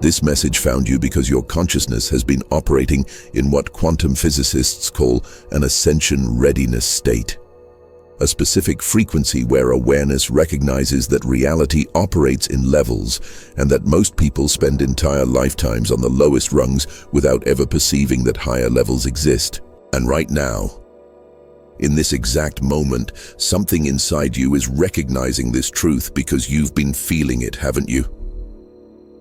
This message found you because your consciousness has been operating in what quantum physicists call an ascension readiness state, a specific frequency where awareness recognizes that reality operates in levels and that most people spend entire lifetimes on the lowest rungs without ever perceiving that higher levels exist. And right now, in this exact moment, something inside you is recognizing this truth because you've been feeling it, haven't you?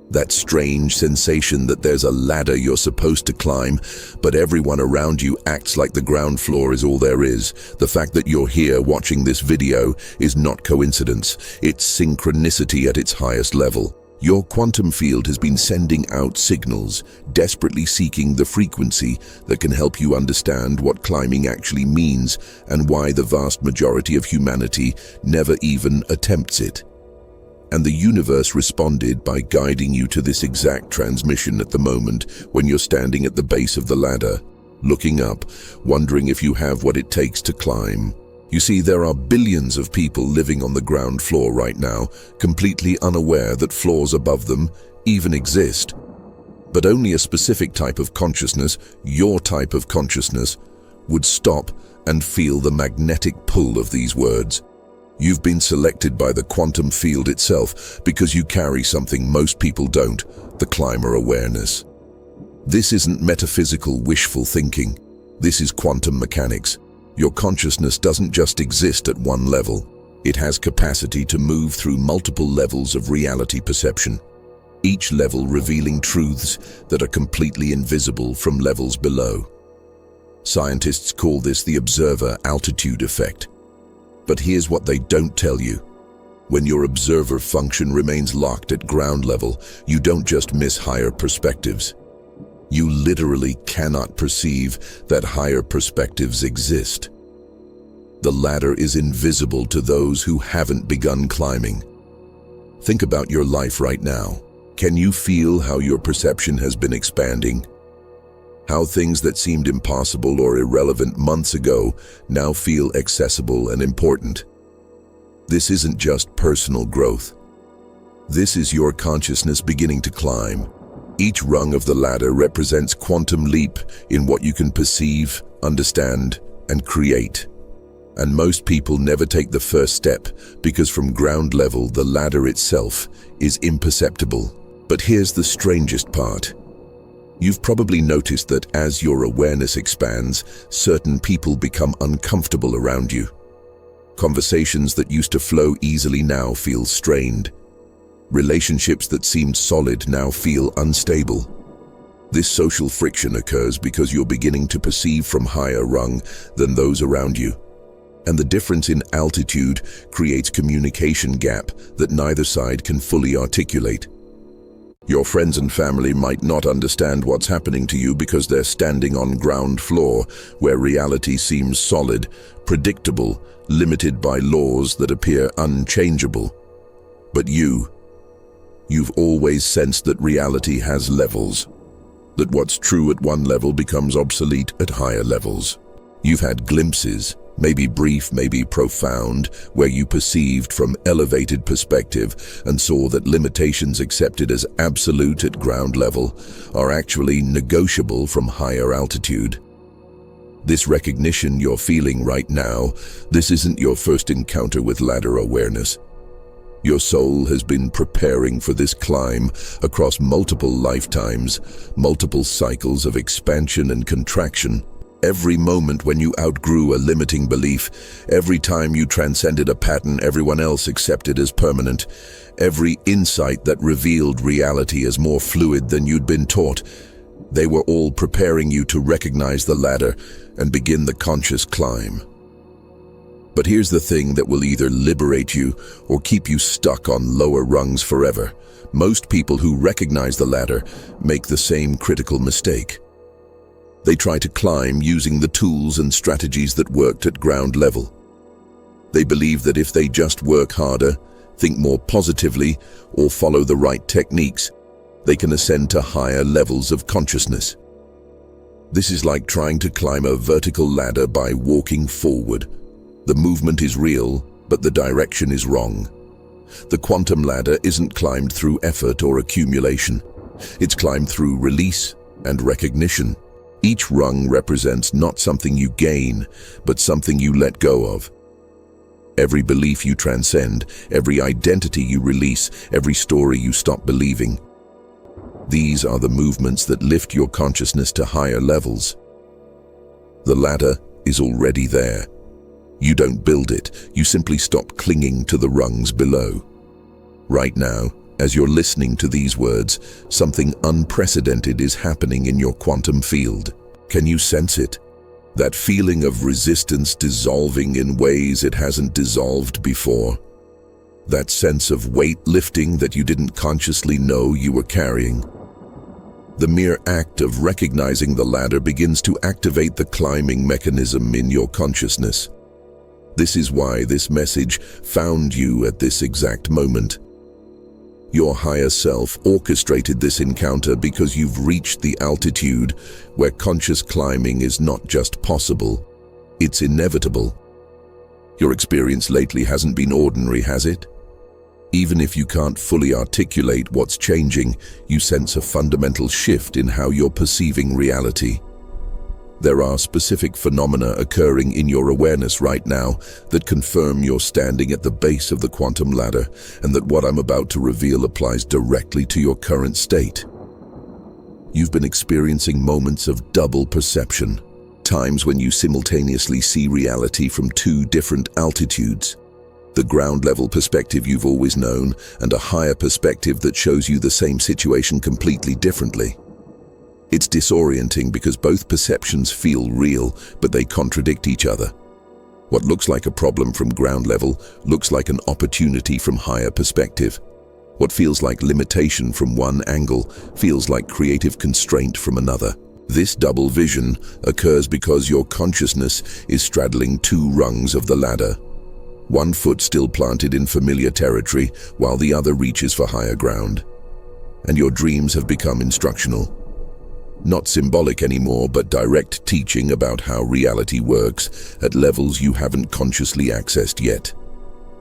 That strange sensation that there's a ladder you're supposed to climb, but everyone around you acts like the ground floor is all there is. The fact that you're here watching this video is not coincidence, it's synchronicity at its highest level. Your quantum field has been sending out signals, desperately seeking the frequency that can help you understand what climbing actually means and why the vast majority of humanity never even attempts it. And the universe responded by guiding you to this exact transmission at the moment when you're standing at the base of the ladder, looking up, wondering if you have what it takes to climb. You see, there are billions of people living on the ground floor right now, completely unaware that floors above them even exist. But only a specific type of consciousness, your type of consciousness, would stop and feel the magnetic pull of these words. You've been selected by the quantum field itself because you carry something most people don't, the climber awareness. This isn't metaphysical wishful thinking. This is quantum mechanics. Your consciousness doesn't just exist at one level. It has capacity to move through multiple levels of reality perception, each level revealing truths that are completely invisible from levels below. Scientists call this the observer altitude effect. But here's what they don't tell you. When your observer function remains locked at ground level, you don't just miss higher perspectives. You literally cannot perceive that higher perspectives exist. The ladder is invisible to those who haven't begun climbing. Think about your life right now. Can you feel how your perception has been expanding? How things that seemed impossible or irrelevant months ago now feel accessible and important. This isn't just personal growth. This is your consciousness beginning to climb. Each rung of the ladder represents quantum leap in what you can perceive, understand, and create. And most people never take the first step because from ground level the ladder itself is imperceptible. But here's the strangest part. You've probably noticed that as your awareness expands, certain people become uncomfortable around you. Conversations that used to flow easily now feel strained. Relationships that seemed solid now feel unstable. This social friction occurs because you're beginning to perceive from higher rung than those around you. And the difference in altitude creates communication gap that neither side can fully articulate. Your friends and family might not understand what's happening to you because they're standing on ground floor, where reality seems solid, predictable, limited by laws that appear unchangeable. But you've always sensed that reality has levels, that what's true at one level becomes obsolete at higher levels. You've had glimpses, maybe brief, maybe profound, where you perceived from elevated perspective and saw that limitations accepted as absolute at ground level are actually negotiable from higher altitude. This recognition you're feeling right now, this isn't your first encounter with ladder awareness. Your soul has been preparing for this climb across multiple lifetimes, multiple cycles of expansion and contraction. Every moment when you outgrew a limiting belief, every time you transcended a pattern everyone else accepted as permanent, every insight that revealed reality as more fluid than you'd been taught, they were all preparing you to recognize the ladder and begin the conscious climb. But here's the thing that will either liberate you or keep you stuck on lower rungs forever. Most people who recognize the ladder make the same critical mistake. They try to climb using the tools and strategies that worked at ground level. They believe that if they just work harder, think more positively, or follow the right techniques, they can ascend to higher levels of consciousness. This is like trying to climb a vertical ladder by walking forward. The movement is real, but the direction is wrong. The quantum ladder isn't climbed through effort or accumulation. It's climbed through release and recognition. Each rung represents not something you gain, but something you let go of. Every belief you transcend, every identity you release, every story you stop believing. These are the movements that lift your consciousness to higher levels. The ladder is already there. You don't build it, you simply stop clinging to the rungs below. Right now, as you're listening to these words, something unprecedented is happening in your quantum field. Can you sense it? That feeling of resistance dissolving in ways it hasn't dissolved before. That sense of weight lifting that you didn't consciously know you were carrying. The mere act of recognizing the ladder begins to activate the climbing mechanism in your consciousness. This is why this message found you at this exact moment. Your higher self orchestrated this encounter because you've reached the altitude where conscious climbing is not just possible, it's inevitable. Your experience lately hasn't been ordinary, has it? Even if you can't fully articulate what's changing, you sense a fundamental shift in how you're perceiving reality. There are specific phenomena occurring in your awareness right now that confirm you're standing at the base of the quantum ladder, and that what I'm about to reveal applies directly to your current state. You've been experiencing moments of double perception, times when you simultaneously see reality from two different altitudes. The ground-level perspective you've always known, and a higher perspective that shows you the same situation completely differently. It's disorienting because both perceptions feel real, but they contradict each other. What looks like a problem from ground level looks like an opportunity from higher perspective. What feels like limitation from one angle feels like creative constraint from another. This double vision occurs because your consciousness is straddling two rungs of the ladder. One foot still planted in familiar territory, while the other reaches for higher ground. And your dreams have become instructional. Not symbolic anymore, but direct teaching about how reality works at levels you haven't consciously accessed yet.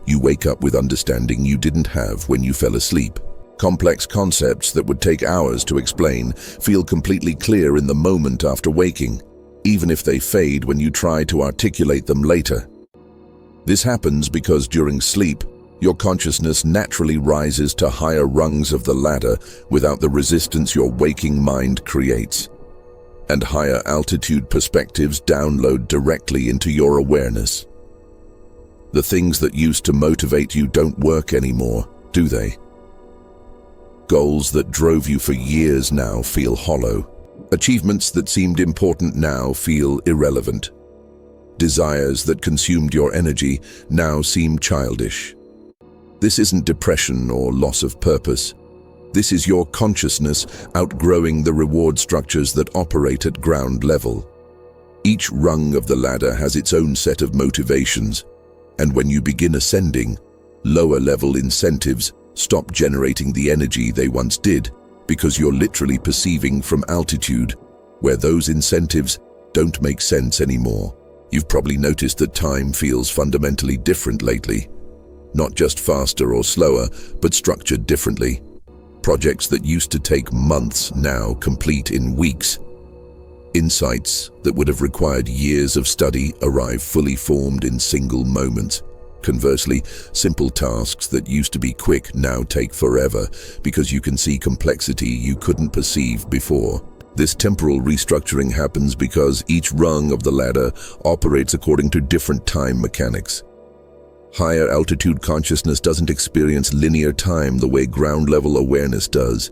You wake up with understanding you didn't have when you fell asleep. Complex concepts that would take hours to explain feel completely clear in the moment after waking, even if they fade when you try to articulate them later. This happens because during sleep, your consciousness naturally rises to higher rungs of the ladder without the resistance your waking mind creates. And higher altitude perspectives download directly into your awareness. The things that used to motivate you don't work anymore, do they? Goals that drove you for years now feel hollow. Achievements that seemed important now feel irrelevant. Desires that consumed your energy now seem childish. This isn't depression or loss of purpose. This is your consciousness outgrowing the reward structures that operate at ground level. Each rung of the ladder has its own set of motivations, and when you begin ascending, lower-level incentives stop generating the energy they once did because you're literally perceiving from altitude where those incentives don't make sense anymore. You've probably noticed that time feels fundamentally different lately. Not just faster or slower, but structured differently. Projects that used to take months now complete in weeks. Insights that would have required years of study arrive fully formed in single moments. Conversely, simple tasks that used to be quick now take forever because you can see complexity you couldn't perceive before. This temporal restructuring happens because each rung of the ladder operates according to different time mechanics. Higher altitude consciousness doesn't experience linear time the way ground-level awareness does.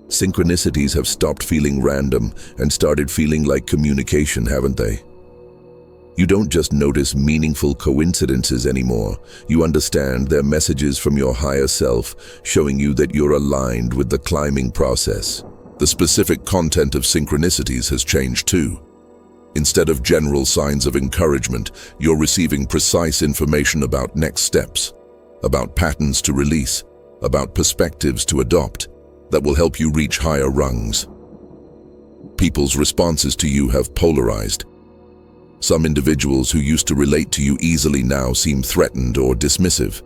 Synchronicities have stopped feeling random and started feeling like communication, haven't they? You don't just notice meaningful coincidences anymore. You understand they're messages from your higher self, showing you that you're aligned with the climbing process. The specific content of synchronicities has changed too. Instead of general signs of encouragement, you're receiving precise information about next steps, about patterns to release, about perspectives to adopt that will help you reach higher rungs. People's responses to you have polarized. Some individuals who used to relate to you easily now seem threatened or dismissive.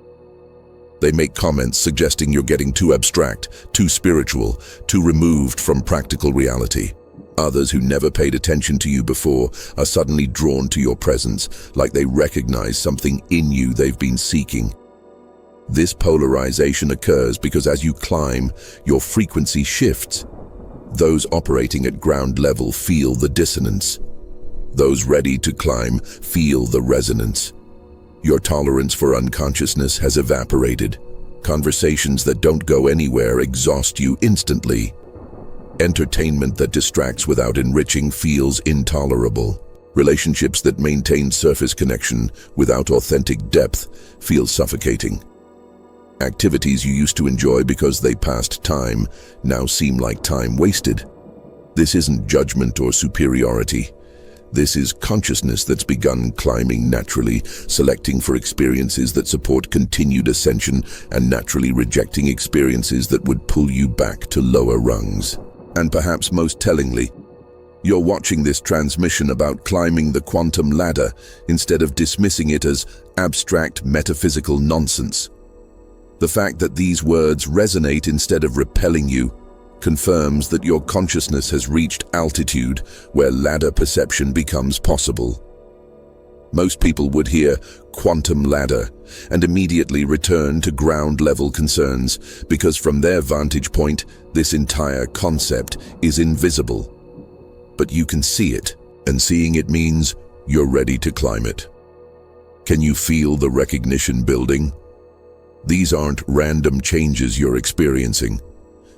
They make comments suggesting you're getting too abstract, too spiritual, too removed from practical reality. Others who never paid attention to you before are suddenly drawn to your presence, like they recognize something in you they've been seeking. This polarization occurs because as you climb, your frequency shifts. Those operating at ground level feel the dissonance. Those ready to climb feel the resonance. Your tolerance for unconsciousness has evaporated. Conversations that don't go anywhere exhaust you instantly. Entertainment that distracts without enriching feels intolerable. Relationships that maintain surface connection without authentic depth feel suffocating. Activities you used to enjoy because they passed time now seem like time wasted. This isn't judgment or superiority. This is consciousness that's begun climbing naturally, selecting for experiences that support continued ascension and naturally rejecting experiences that would pull you back to lower rungs. And perhaps most tellingly, you're watching this transmission about climbing the quantum ladder instead of dismissing it as abstract metaphysical nonsense. The fact that these words resonate instead of repelling you confirms that your consciousness has reached altitude where ladder perception becomes possible. Most people would hear quantum ladder and immediately return to ground-level concerns because from their vantage point, this entire concept is invisible. But you can see it, and seeing it means you're ready to climb it. Can you feel the recognition building? These aren't random changes you're experiencing.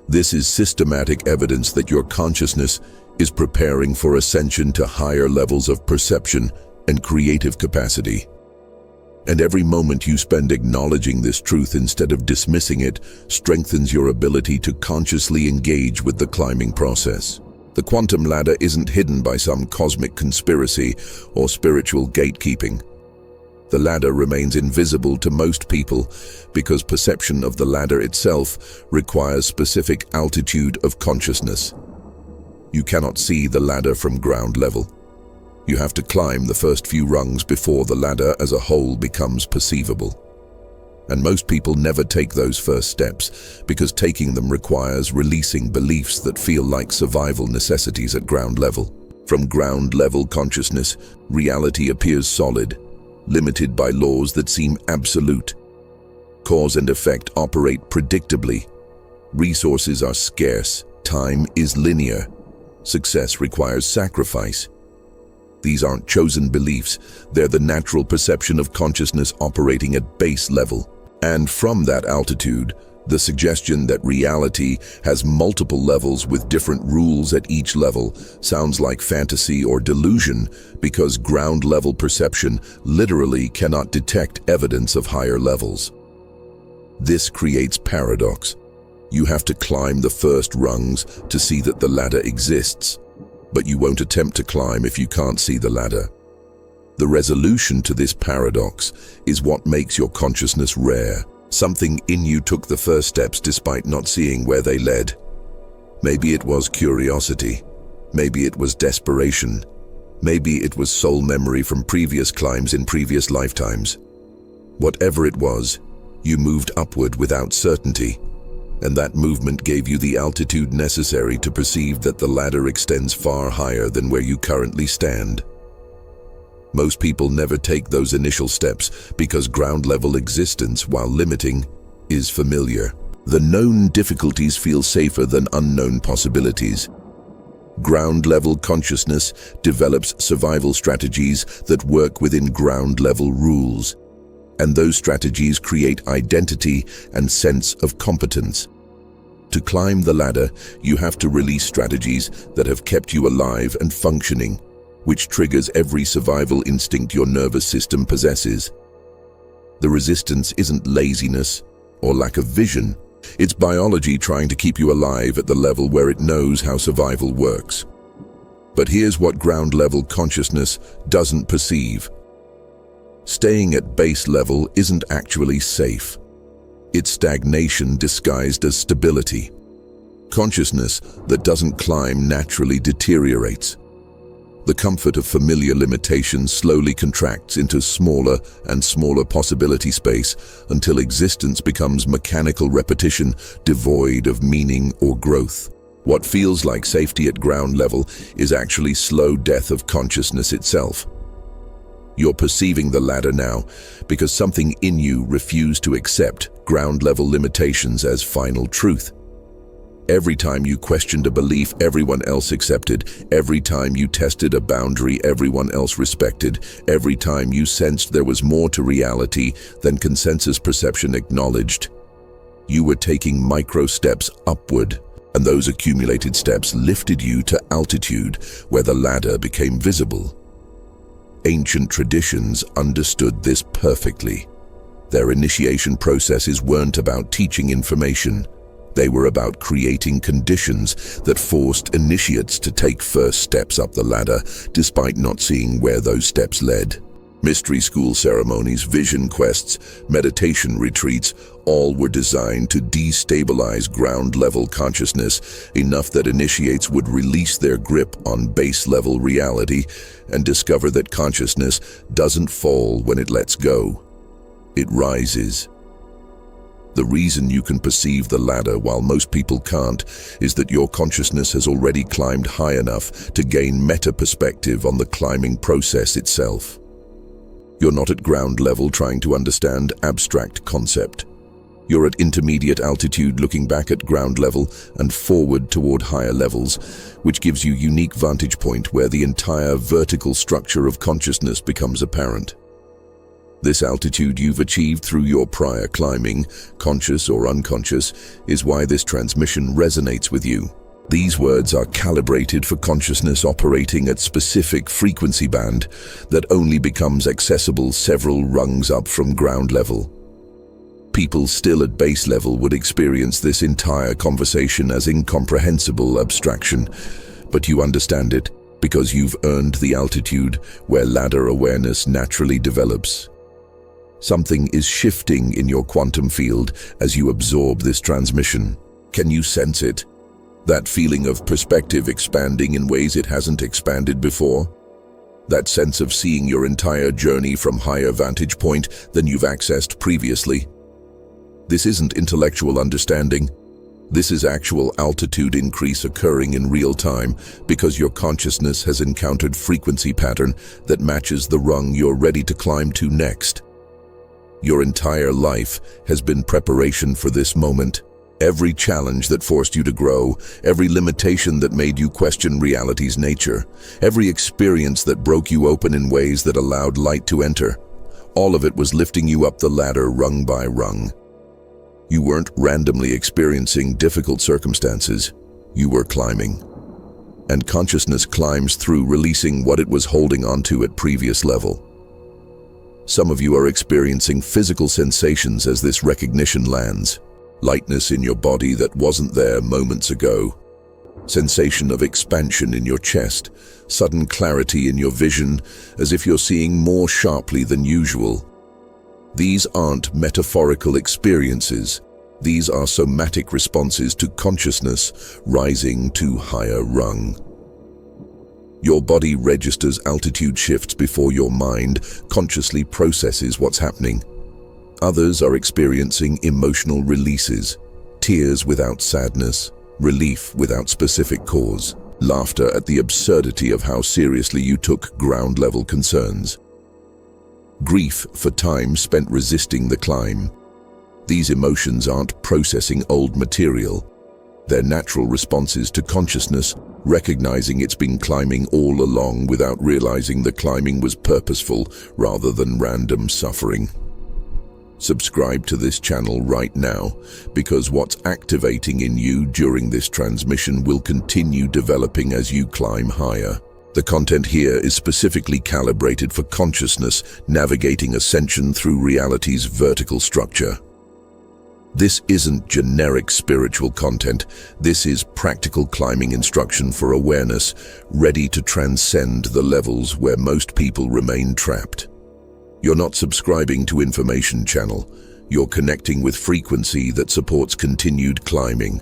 This is systematic evidence that your consciousness is preparing for ascension to higher levels of perception and creative capacity. And every moment you spend acknowledging this truth instead of dismissing it strengthens your ability to consciously engage with the climbing process. The quantum ladder isn't hidden by some cosmic conspiracy or spiritual gatekeeping. The ladder remains invisible to most people because perception of the ladder itself requires specific altitude of consciousness. You cannot see the ladder from ground level. You have to climb the first few rungs before the ladder as a whole becomes perceivable. And most people never take those first steps because taking them requires releasing beliefs that feel like survival necessities at ground level. From ground level consciousness, reality appears solid, limited by laws that seem absolute. Cause and effect operate predictably. Resources are scarce. Time is linear. Success requires sacrifice. These aren't chosen beliefs. They're the natural perception of consciousness operating at base level. And from that altitude, the suggestion that reality has multiple levels with different rules at each level sounds like fantasy or delusion because ground-level perception literally cannot detect evidence of higher levels. This creates paradox. You have to climb the first rungs to see that the ladder exists, but you won't attempt to climb if you can't see the ladder. The resolution to this paradox is what makes your consciousness rare. Something in you took the first steps despite not seeing where they led. Maybe it was curiosity. Maybe it was desperation. Maybe it was soul memory from previous climbs in previous lifetimes. Whatever it was, you moved upward without certainty, and that movement gave you the altitude necessary to perceive that the ladder extends far higher than where you currently stand. Most people never take those initial steps because ground-level existence, while limiting, is familiar. The known difficulties feel safer than unknown possibilities. Ground-level consciousness develops survival strategies that work within ground-level rules, and those strategies create identity and sense of competence. To climb the ladder, you have to release strategies that have kept you alive and functioning, which triggers every survival instinct your nervous system possesses. The resistance isn't laziness or lack of vision. It's biology trying to keep you alive at the level where it knows how survival works. But here's what ground-level consciousness doesn't perceive. Staying at base level isn't actually safe. It's stagnation disguised as stability. Consciousness that doesn't climb naturally deteriorates. The comfort of familiar limitations slowly contracts into smaller and smaller possibility space until existence becomes mechanical repetition, devoid of meaning or growth. What feels like safety at ground level is actually slow death of consciousness itself. You're perceiving the ladder now because something in you refused to accept ground-level limitations as final truth. Every time you questioned a belief everyone else accepted, every time you tested a boundary everyone else respected, every time you sensed there was more to reality than consensus perception acknowledged, you were taking micro steps upward, and those accumulated steps lifted you to altitude where the ladder became visible. Ancient traditions understood this perfectly. Their initiation processes weren't about teaching information. They were about creating conditions that forced initiates to take first steps up the ladder, despite not seeing where those steps led. Mystery school ceremonies, vision quests, meditation retreats, all were designed to destabilize ground-level consciousness enough that initiates would release their grip on base-level reality and discover that consciousness doesn't fall when it lets go. It rises. The reason you can perceive the ladder while most people can't is that your consciousness has already climbed high enough to gain meta-perspective on the climbing process itself. You're not at ground level trying to understand abstract concept. You're at intermediate altitude looking back at ground level and forward toward higher levels, which gives you unique vantage point where the entire vertical structure of consciousness becomes apparent. This altitude you've achieved through your prior climbing, conscious or unconscious, is why this transmission resonates with you. These words are calibrated for consciousness operating at specific frequency band that only becomes accessible several rungs up from ground level. People still at base level would experience this entire conversation as incomprehensible abstraction, but you understand it because you've earned the altitude where ladder awareness naturally develops. Something is shifting in your quantum field as you absorb this transmission. Can you sense it? That feeling of perspective expanding in ways it hasn't expanded before? That sense of seeing your entire journey from higher vantage point than you've accessed previously? This isn't intellectual understanding. This is actual altitude increase occurring in real time because your consciousness has encountered frequency pattern that matches the rung you're ready to climb to next. Your entire life has been preparation for this moment. Every challenge that forced you to grow, every limitation that made you question reality's nature, every experience that broke you open in ways that allowed light to enter, all of it was lifting you up the ladder rung by rung. You weren't randomly experiencing difficult circumstances, you were climbing. And consciousness climbs through releasing what it was holding onto at previous level. Some of you are experiencing physical sensations as this recognition lands. Lightness in your body that wasn't there moments ago. Sensation of expansion in your chest. Sudden clarity in your vision, as if you're seeing more sharply than usual. These aren't metaphorical experiences. These are somatic responses to consciousness rising to higher rung. Your body registers altitude shifts before your mind consciously processes what's happening. Others are experiencing emotional releases, tears without sadness, relief without specific cause, laughter at the absurdity of how seriously you took ground-level concerns. Grief for time spent resisting the climb. These emotions aren't processing old material. They're natural responses to consciousness, recognizing it's been climbing all along without realizing the climbing was purposeful rather than random suffering. Subscribe to this channel right now, because what's activating in you during this transmission will continue developing as you climb higher. The content here is specifically calibrated for consciousness navigating ascension through reality's vertical structure. This isn't generic spiritual content. This is practical climbing instruction for awareness, ready to transcend the levels where most people remain trapped. You're not subscribing to information channel. You're connecting with frequency that supports continued climbing.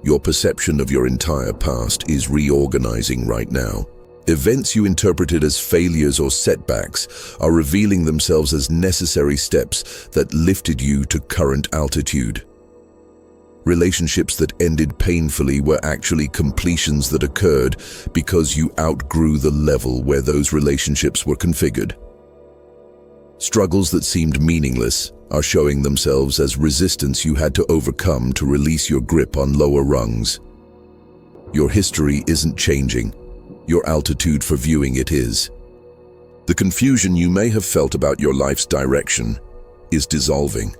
Your perception of your entire past is reorganizing right now. Events you interpreted as failures or setbacks are revealing themselves as necessary steps that lifted you to current altitude. Relationships that ended painfully were actually completions that occurred because you outgrew the level where those relationships were configured. Struggles that seemed meaningless are showing themselves as resistance you had to overcome to release your grip on lower rungs. Your history isn't changing. Your altitude for viewing it is. The confusion you may have felt about your life's direction is dissolving.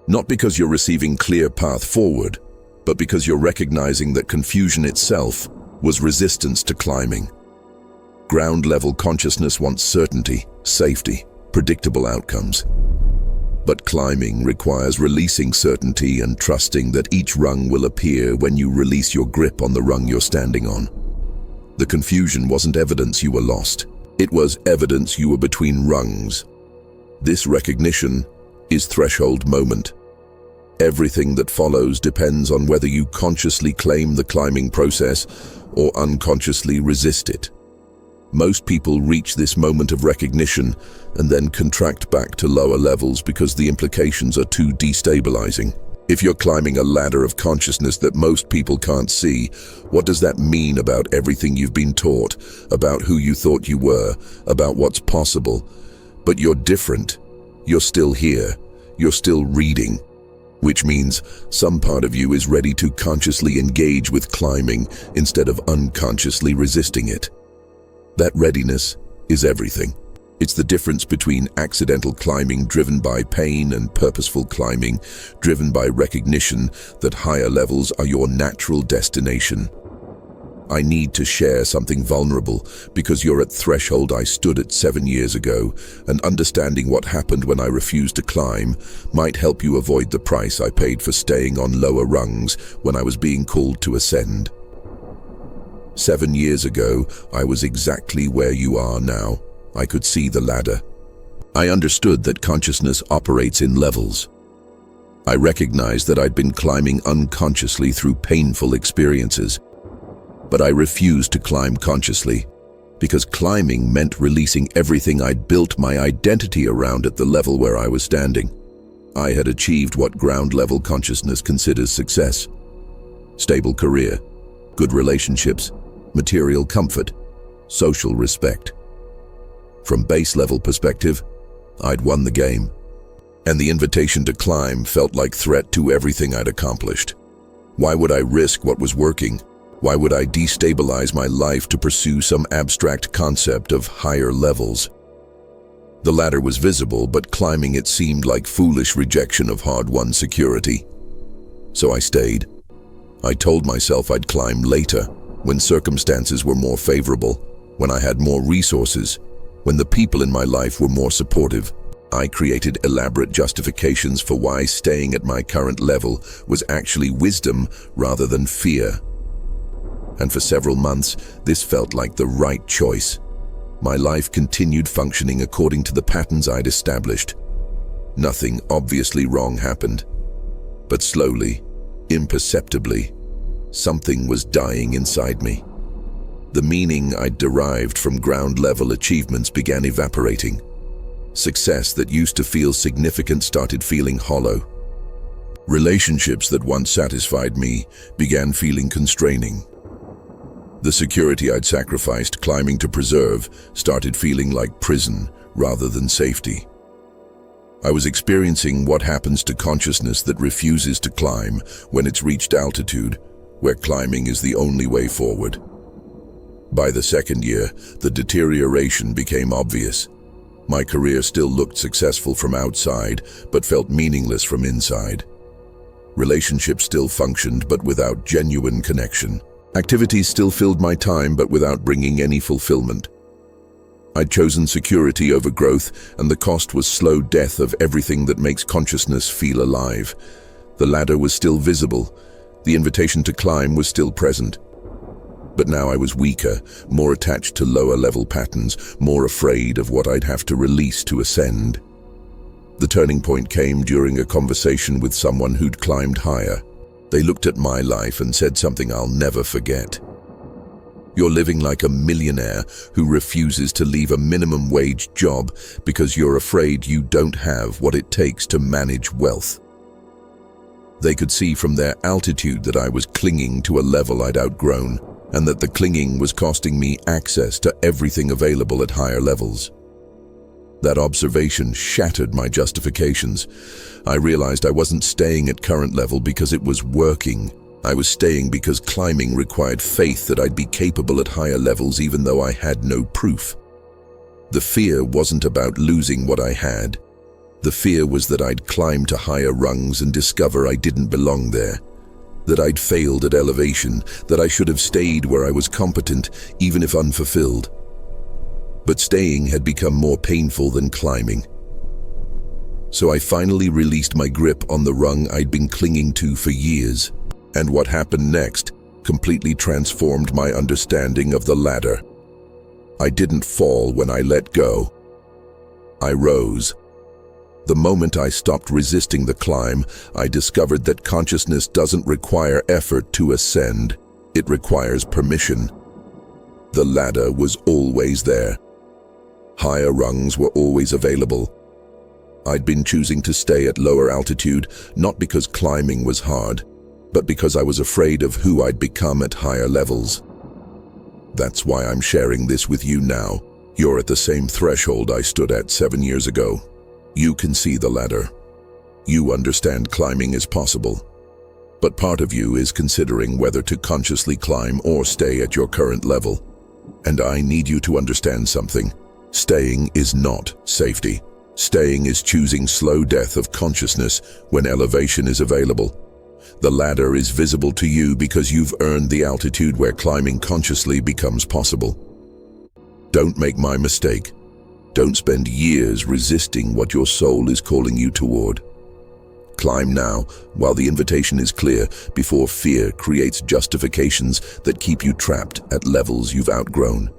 Not because you're receiving clear path forward, but because you're recognizing that confusion itself was resistance to climbing. Ground-level consciousness wants certainty, safety, predictable outcomes. But climbing requires releasing certainty and trusting that each rung will appear when you release your grip on the rung you're standing on. The confusion wasn't evidence you were lost. It was evidence you were between rungs. This recognition is threshold moment. Everything that follows depends on whether you consciously claim the climbing process or unconsciously resist it. Most people reach this moment of recognition and then contract back to lower levels because the implications are too destabilizing. If you're climbing a ladder of consciousness that most people can't see, what does that mean about everything you've been taught, about who you thought you were, about what's possible? But you're different. You're still here. You're still reading. Which means some part of you is ready to consciously engage with climbing instead of unconsciously resisting it. That readiness is everything. It's the difference between accidental climbing driven by pain and purposeful climbing driven by recognition that higher levels are your natural destination. I need to share something vulnerable because you're at threshold I stood at 7 years ago, and understanding what happened when I refused to climb might help you avoid the price I paid for staying on lower rungs when I was being called to ascend. 7 years ago, I was exactly where you are now. I could see the ladder. I understood that consciousness operates in levels. I recognized that I'd been climbing unconsciously through painful experiences. But I refused to climb consciously, because climbing meant releasing everything I'd built my identity around at the level where I was standing. I had achieved what ground-level consciousness considers success. Stable career, good relationships, material comfort, social respect. From base-level perspective, I'd won the game, and the invitation to climb felt like threat to everything I'd accomplished. Why would I risk what was working? Why would I destabilize my life to pursue some abstract concept of higher levels? The ladder was visible, but climbing it seemed like foolish rejection of hard-won security. So I stayed. I told myself I'd climb later, when circumstances were more favorable, when I had more resources, when the people in my life were more supportive. I created elaborate justifications for why staying at my current level was actually wisdom rather than fear. And for several months, this felt like the right choice. My life continued functioning according to the patterns I'd established. Nothing obviously wrong happened. But slowly, imperceptibly, something was dying inside me. The meaning I'd derived from ground-level achievements began evaporating. Success that used to feel significant started feeling hollow. Relationships that once satisfied me began feeling constraining. The security I'd sacrificed climbing to preserve started feeling like prison rather than safety. I was experiencing what happens to consciousness that refuses to climb when it's reached altitude, where climbing is the only way forward. By the second year, the deterioration became obvious. My career still looked successful from outside, but felt meaningless from inside. Relationships still functioned, but without genuine connection. Activities still filled my time, but without bringing any fulfillment. I'd chosen security over growth, and the cost was slow death of everything that makes consciousness feel alive. The ladder was still visible. The invitation to climb was still present. But now I was weaker, more attached to lower-level patterns, more afraid of what I'd have to release to ascend. The turning point came during a conversation with someone who'd climbed higher. They looked at my life and said something I'll never forget. You're living like a millionaire who refuses to leave a minimum wage job because you're afraid you don't have what it takes to manage wealth. They could see from their altitude that I was clinging to a level I'd outgrown, and that the clinging was costing me access to everything available at higher levels. That observation shattered my justifications. I realized I wasn't staying at current level because it was working. I was staying because climbing required faith that I'd be capable at higher levels even though I had no proof. The fear wasn't about losing what I had. The fear was that I'd climb to higher rungs and discover I didn't belong there. That I'd failed at elevation, that I should have stayed where I was competent, even if unfulfilled. But staying had become more painful than climbing. So I finally released my grip on the rung I'd been clinging to for years, and what happened next completely transformed my understanding of the ladder. I didn't fall when I let go. I rose. The moment I stopped resisting the climb, I discovered that consciousness doesn't require effort to ascend. It requires permission. The ladder was always there. Higher rungs were always available. I'd been choosing to stay at lower altitude, not because climbing was hard, but because I was afraid of who I'd become at higher levels. That's why I'm sharing this with you now. You're at the same threshold I stood at 7 years ago. You can see the ladder. You understand climbing is possible. But part of you is considering whether to consciously climb or stay at your current level. And I need you to understand something. Staying is not safety. Staying is choosing slow death of consciousness when elevation is available. The ladder is visible to you because you've earned the altitude where climbing consciously becomes possible. Don't make my mistake. Don't spend years resisting what your soul is calling you toward. Climb now, while the invitation is clear, before fear creates justifications that keep you trapped at levels you've outgrown.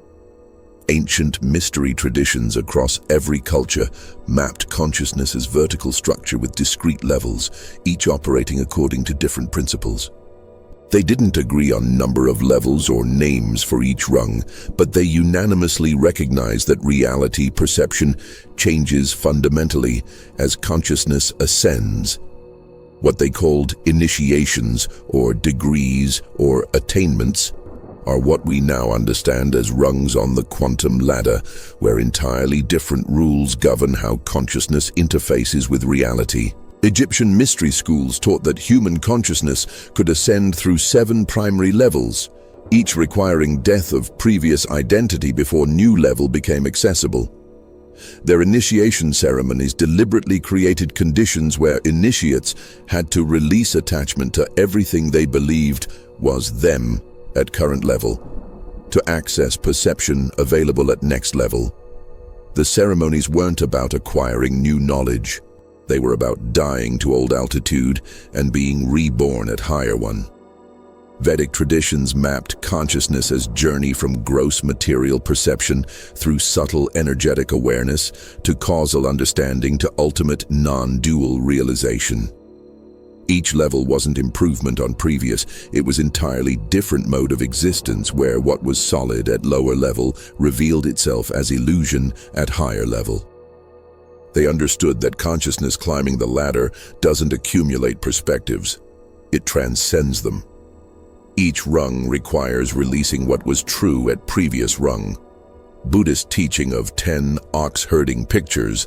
Ancient mystery traditions across every culture mapped consciousness as vertical structure with discrete levels, each operating according to different principles. They didn't agree on number of levels or names for each rung, but they unanimously recognized that reality perception changes fundamentally as consciousness ascends. What they called initiations or degrees or attainments are what we now understand as rungs on the quantum ladder, where entirely different rules govern how consciousness interfaces with reality. Egyptian mystery schools taught that human consciousness could ascend through 7 primary levels, each requiring death of previous identity before new level became accessible. Their initiation ceremonies deliberately created conditions where initiates had to release attachment to everything they believed was them at current level, to access perception available at next level. The ceremonies weren't about acquiring new knowledge. They were about dying to old altitude and being reborn at higher one. Vedic traditions mapped consciousness as journey from gross material perception through subtle energetic awareness to causal understanding to ultimate non-dual realization. Each level wasn't improvement on previous, it was entirely different mode of existence where what was solid at lower level revealed itself as illusion at higher level. They understood that consciousness climbing the ladder doesn't accumulate perspectives, it transcends them. Each rung requires releasing what was true at previous rung. Buddhist teaching of 10 ox-herding pictures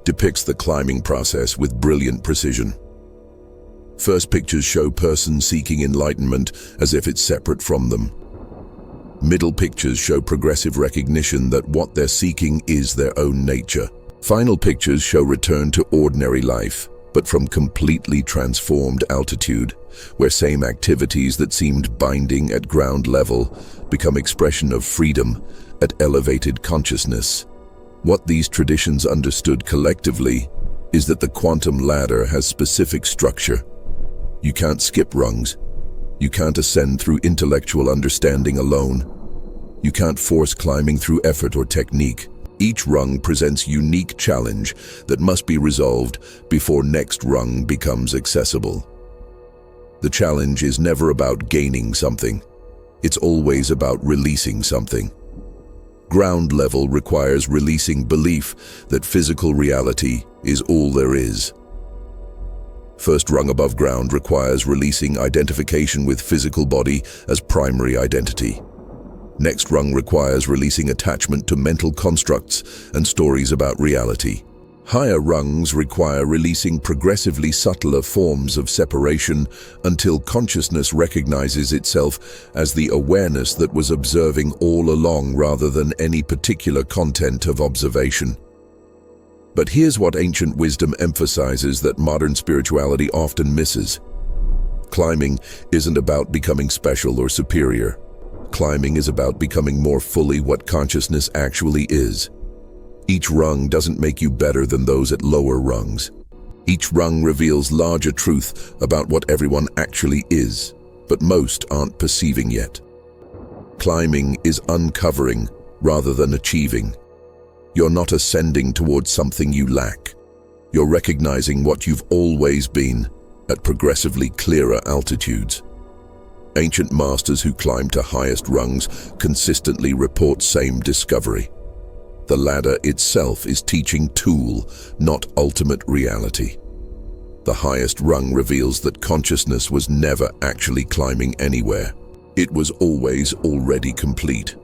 depicts the climbing process with brilliant precision. First pictures show persons seeking enlightenment as if it's separate from them. Middle pictures show progressive recognition that what they're seeking is their own nature. Final pictures show return to ordinary life, but from completely transformed altitude, where same activities that seemed binding at ground level become expression of freedom at elevated consciousness. What these traditions understood collectively is that the quantum ladder has specific structure. You can't skip rungs. You can't ascend through intellectual understanding alone. You can't force climbing through effort or technique. Each rung presents unique challenge that must be resolved before next rung becomes accessible. The challenge is never about gaining something. It's always about releasing something. Ground level requires releasing belief that physical reality is all there is. First rung above ground requires releasing identification with physical body as primary identity. Next rung requires releasing attachment to mental constructs and stories about reality. Higher rungs require releasing progressively subtler forms of separation until consciousness recognizes itself as the awareness that was observing all along rather than any particular content of observation. But here's what ancient wisdom emphasizes that modern spirituality often misses. Climbing isn't about becoming special or superior. Climbing is about becoming more fully what consciousness actually is. Each rung doesn't make you better than those at lower rungs. Each rung reveals larger truth about what everyone actually is, but most aren't perceiving yet. Climbing is uncovering rather than achieving. You're not ascending towards something you lack. You're recognizing what you've always been at progressively clearer altitudes. Ancient masters who climb to highest rungs consistently report same discovery. The ladder itself is teaching tool, not ultimate reality. The highest rung reveals that consciousness was never actually climbing anywhere. It was always already complete.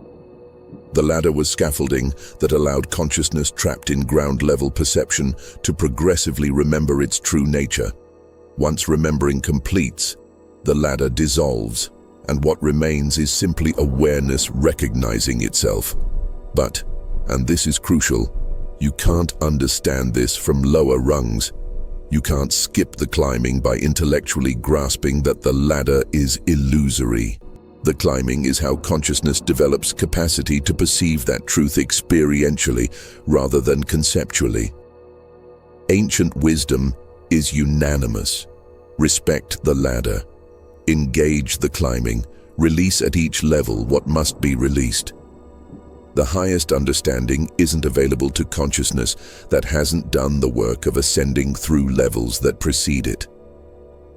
The ladder was scaffolding that allowed consciousness trapped in ground-level perception to progressively remember its true nature. Once remembering completes, the ladder dissolves, and what remains is simply awareness recognizing itself. But, and this is crucial, you can't understand this from lower rungs. You can't skip the climbing by intellectually grasping that the ladder is illusory. The climbing is how consciousness develops capacity to perceive that truth experientially rather than conceptually. Ancient wisdom is unanimous. Respect the ladder. Engage the climbing. Release at each level what must be released. The highest understanding isn't available to consciousness that hasn't done the work of ascending through levels that precede it.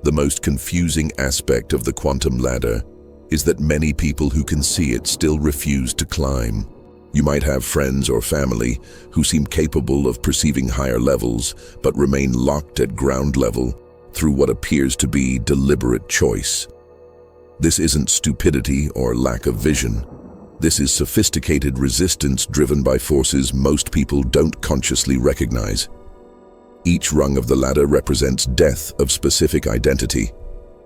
The most confusing aspect of the quantum ladder is that many people who can see it still refuse to climb. You might have friends or family who seem capable of perceiving higher levels but remain locked at ground level through what appears to be deliberate choice. This isn't stupidity or lack of vision. This is sophisticated resistance driven by forces most people don't consciously recognize. Each rung of the ladder represents death of specific identity,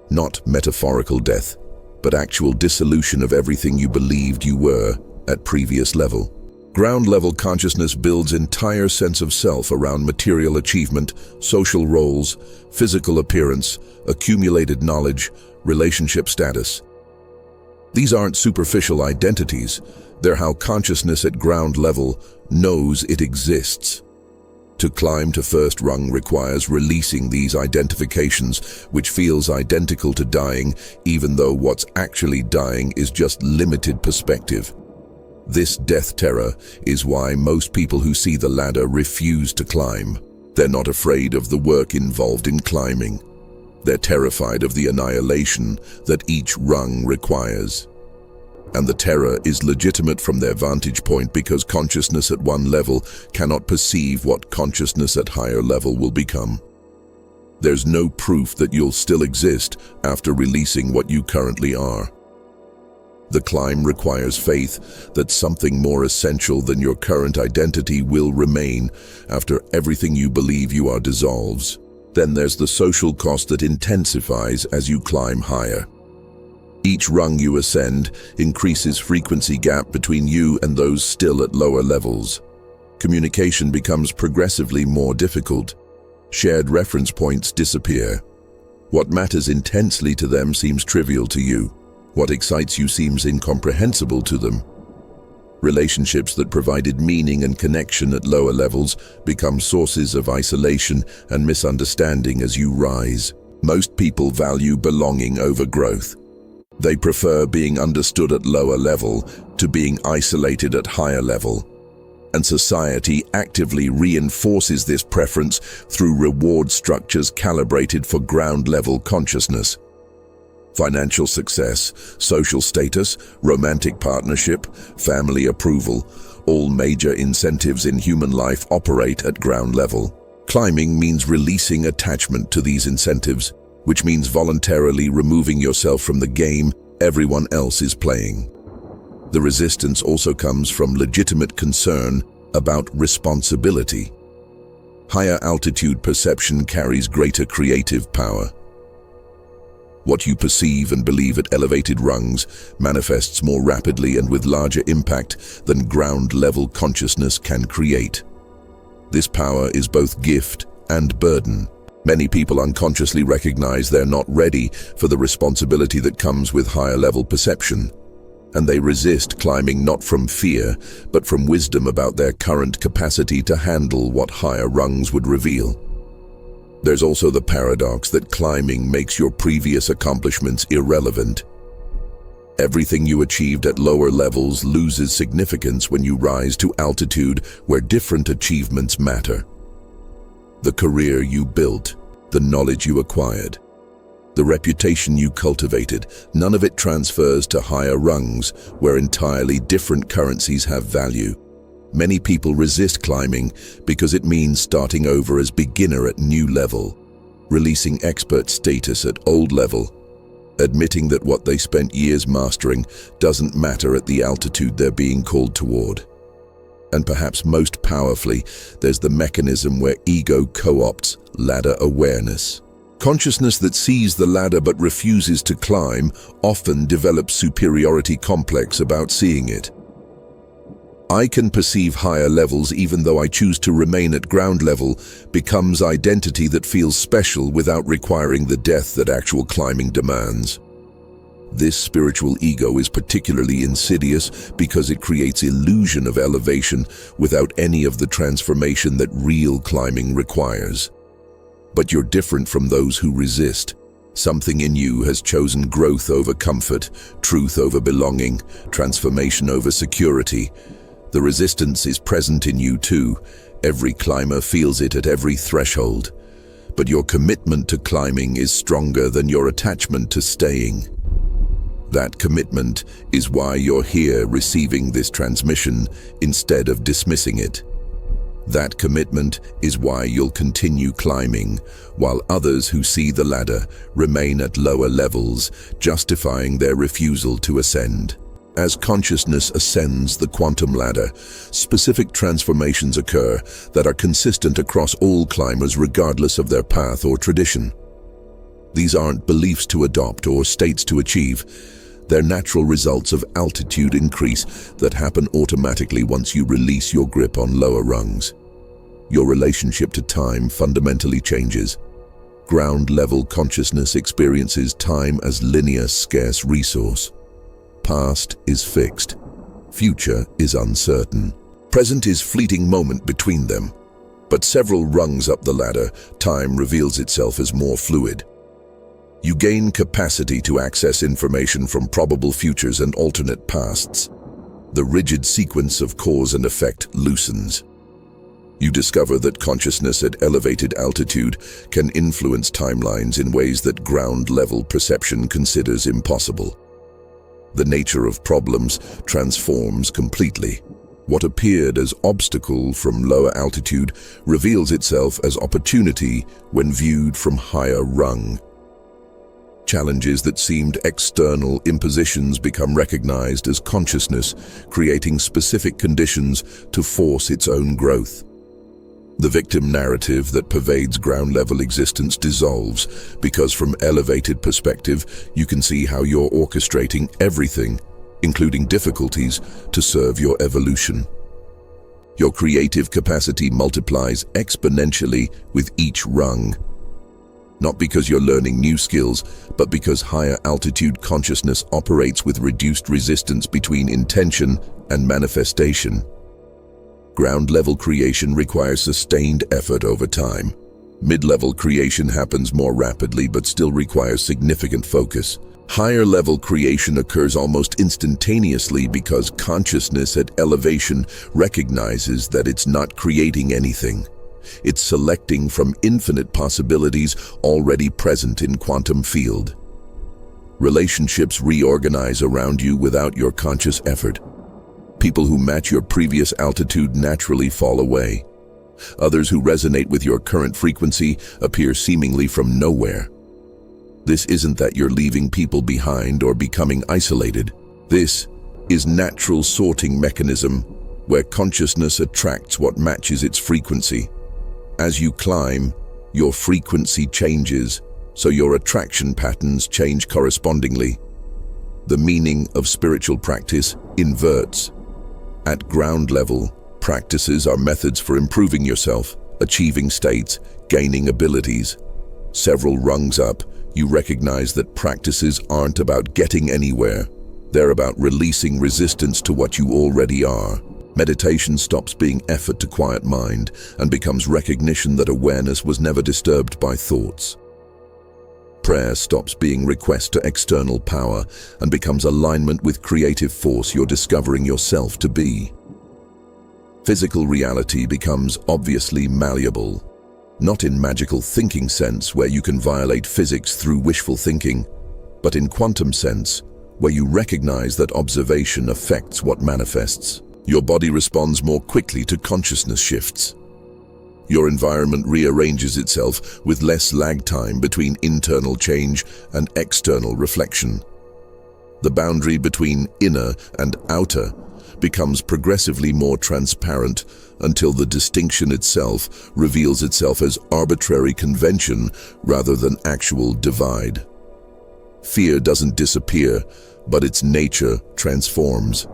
not metaphorical death, but actual dissolution of everything you believed you were at previous level. Ground-level consciousness builds entire sense of self around material achievement, social roles, physical appearance, accumulated knowledge, relationship status. These aren't superficial identities, they're how consciousness at ground level knows it exists. To climb to first rung requires releasing these identifications, which feels identical to dying, even though what's actually dying is just limited perspective. This death terror is why most people who see the ladder refuse to climb. They're not afraid of the work involved in climbing. They're terrified of the annihilation that each rung requires. And the terror is legitimate from their vantage point because consciousness at one level cannot perceive what consciousness at higher level will become. There's no proof that you'll still exist after releasing what you currently are. The climb requires faith that something more essential than your current identity will remain after everything you believe you are dissolves. Then there's the social cost that intensifies as you climb higher. Each rung you ascend increases frequency gap between you and those still at lower levels. Communication becomes progressively more difficult. Shared reference points disappear. What matters intensely to them seems trivial to you. What excites you seems incomprehensible to them. Relationships that provided meaning and connection at lower levels become sources of isolation and misunderstanding as you rise. Most people value belonging over growth. They prefer being understood at lower level to being isolated at higher level. And society actively reinforces this preference through reward structures calibrated for ground-level consciousness. Financial success, social status, romantic partnership, family approval, all major incentives in human life operate at ground level. Climbing means releasing attachment to these incentives, which means voluntarily removing yourself from the game everyone else is playing. The resistance also comes from legitimate concern about responsibility. Higher altitude perception carries greater creative power. What you perceive and believe at elevated rungs manifests more rapidly and with larger impact than ground-level consciousness can create. This power is both gift and burden. Many people unconsciously recognize they're not ready for the responsibility that comes with higher-level perception, and they resist climbing not from fear, but from wisdom about their current capacity to handle what higher rungs would reveal. There's also the paradox that climbing makes your previous accomplishments irrelevant. Everything you achieved at lower levels loses significance when you rise to altitude where different achievements matter. The career you built, the knowledge you acquired, the reputation you cultivated, none of it transfers to higher rungs where entirely different currencies have value. Many people resist climbing because it means starting over as beginner at new level, releasing expert status at old level, admitting that what they spent years mastering doesn't matter at the altitude they're being called toward. And perhaps most powerfully, there's the mechanism where ego co-opts ladder awareness. Consciousness that sees the ladder but refuses to climb often develops superiority complex about seeing it. I can perceive higher levels even though I choose to remain at ground level becomes identity that feels special without requiring the depth that actual climbing demands. This spiritual ego is particularly insidious because it creates illusion of elevation without any of the transformation that real climbing requires. But you're different from those who resist. Something in you has chosen growth over comfort, truth over belonging, transformation over security. The resistance is present in you too. Every climber feels it at every threshold. But your commitment to climbing is stronger than your attachment to staying. That commitment is why you're here receiving this transmission instead of dismissing it. That commitment is why you'll continue climbing, while others who see the ladder remain at lower levels, justifying their refusal to ascend. As consciousness ascends the quantum ladder, specific transformations occur that are consistent across all climbers regardless of their path or tradition. These aren't beliefs to adopt or states to achieve. They're natural results of altitude increase that happen automatically once you release your grip on lower rungs. Your relationship to time fundamentally changes. Ground-level consciousness experiences time as linear, scarce resource. Past is fixed. Future is uncertain. Present is fleeting moment between them. But several rungs up the ladder, time reveals itself as more fluid. You gain capacity to access information from probable futures and alternate pasts. The rigid sequence of cause and effect loosens. You discover that consciousness at elevated altitude can influence timelines in ways that ground-level perception considers impossible. The nature of problems transforms completely. What appeared as obstacle from lower altitude reveals itself as opportunity when viewed from higher rung. Challenges that seemed external impositions become recognized as consciousness, creating specific conditions to force its own growth. The victim narrative that pervades ground-level existence dissolves because from elevated perspective, you can see how you're orchestrating everything, including difficulties, to serve your evolution. Your creative capacity multiplies exponentially with each rung. Not because you're learning new skills, but because higher altitude consciousness operates with reduced resistance between intention and manifestation. Ground-level creation requires sustained effort over time. Mid-level creation happens more rapidly but still requires significant focus. Higher-level creation occurs almost instantaneously because consciousness at elevation recognizes that it's not creating anything. It's selecting from infinite possibilities already present in quantum field. Relationships reorganize around you without your conscious effort. People who match your previous altitude naturally fall away. Others who resonate with your current frequency appear seemingly from nowhere. This isn't that you're leaving people behind or becoming isolated. This is natural sorting mechanism where consciousness attracts what matches its frequency. As you climb, your frequency changes, so your attraction patterns change correspondingly. The meaning of spiritual practice inverts. At ground level, practices are methods for improving yourself, achieving states, gaining abilities. Several rungs up, you recognize that practices aren't about getting anywhere. They're about releasing resistance to what you already are. Meditation stops being effort to quiet mind and becomes recognition that awareness was never disturbed by thoughts. Prayer stops being request to external power and becomes alignment with creative force you're discovering yourself to be. Physical reality becomes obviously malleable, not in magical thinking sense where you can violate physics through wishful thinking, but in quantum sense where you recognize that observation affects what manifests. Your body responds more quickly to consciousness shifts. Your environment rearranges itself with less lag time between internal change and external reflection. The boundary between inner and outer becomes progressively more transparent until the distinction itself reveals itself as arbitrary convention rather than actual divide. Fear doesn't disappear, but its nature transforms.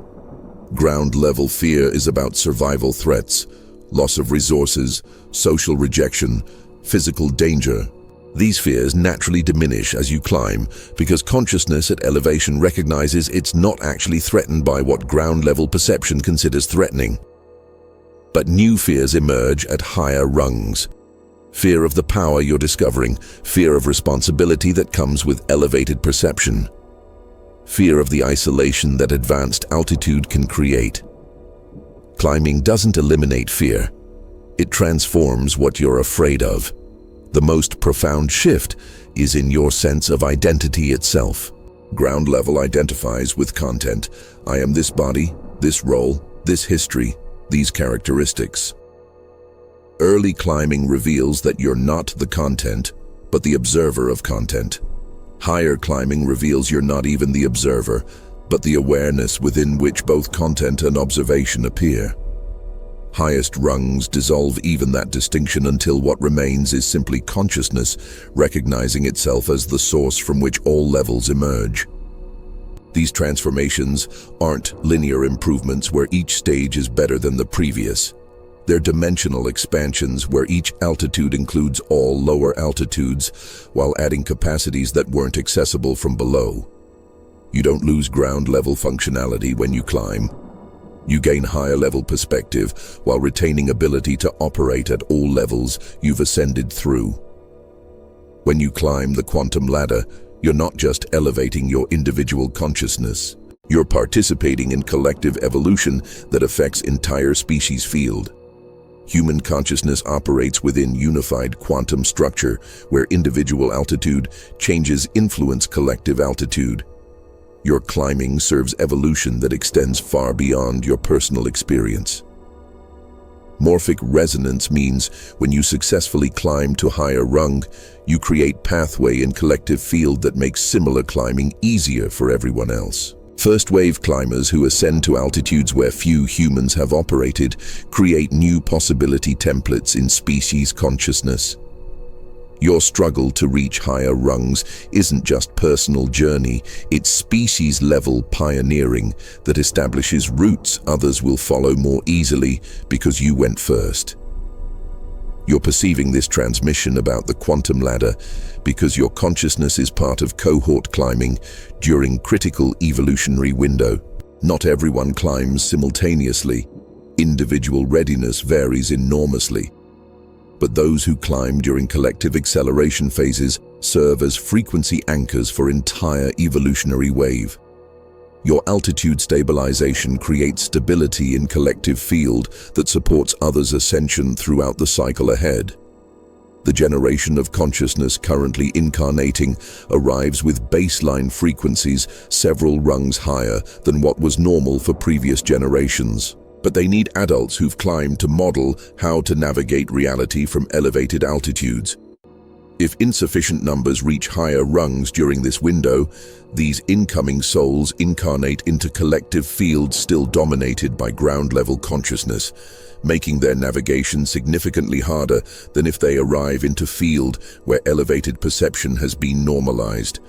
Ground-level fear is about survival threats, loss of resources, social rejection, physical danger. These fears naturally diminish as you climb because consciousness at elevation recognizes it's not actually threatened by what ground-level perception considers threatening. But new fears emerge at higher rungs. Fear of the power you're discovering, fear of responsibility that comes with elevated perception, fear of the isolation that advanced altitude can create. Climbing doesn't eliminate fear. It transforms what you're afraid of. The most profound shift is in your sense of identity itself. Ground level identifies with content. I am this body, this role, this history, these characteristics. Early climbing reveals that you're not the content, but the observer of content. Higher climbing reveals you're not even the observer, but the awareness within which both content and observation appear. Highest rungs dissolve even that distinction until what remains is simply consciousness, recognizing itself as the source from which all levels emerge. These transformations aren't linear improvements where each stage is better than the previous. They're dimensional expansions where each altitude includes all lower altitudes while adding capacities that weren't accessible from below. You don't lose ground-level functionality when you climb. You gain higher-level perspective while retaining ability to operate at all levels you've ascended through. When you climb the quantum ladder, you're not just elevating your individual consciousness. You're participating in collective evolution that affects entire species field. Human consciousness operates within unified quantum structure where individual altitude changes influence collective altitude. Your climbing serves evolution that extends far beyond your personal experience. Morphic resonance means when you successfully climb to higher rung, you create pathway in collective field that makes similar climbing easier for everyone else. First-wave climbers who ascend to altitudes where few humans have operated create new possibility templates in species consciousness. Your struggle to reach higher rungs isn't just personal journey, it's species-level pioneering that establishes routes others will follow more easily because you went first. You're perceiving this transmission about the quantum ladder because your consciousness is part of cohort climbing during critical evolutionary window. Not everyone climbs simultaneously. Individual readiness varies enormously. But those who climb during collective acceleration phases serve as frequency anchors for entire evolutionary wave. Your altitude stabilization creates stability in collective field that supports others' ascension throughout the cycle ahead. The generation of consciousness currently incarnating arrives with baseline frequencies several rungs higher than what was normal for previous generations. But they need adults who've climbed to model how to navigate reality from elevated altitudes. If insufficient numbers reach higher rungs during this window, these incoming souls incarnate into collective fields still dominated by ground-level consciousness, making their navigation significantly harder than if they arrive into field where elevated perception has been normalized.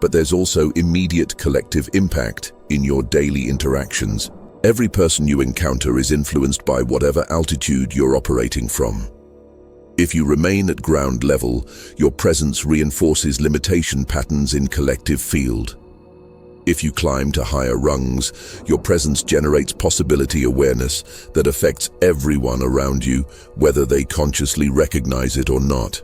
But there's also immediate collective impact in your daily interactions. Every person you encounter is influenced by whatever altitude you're operating from. If you remain at ground level, your presence reinforces limitation patterns in collective field. If you climb to higher rungs, your presence generates possibility awareness that affects everyone around you, whether they consciously recognize it or not.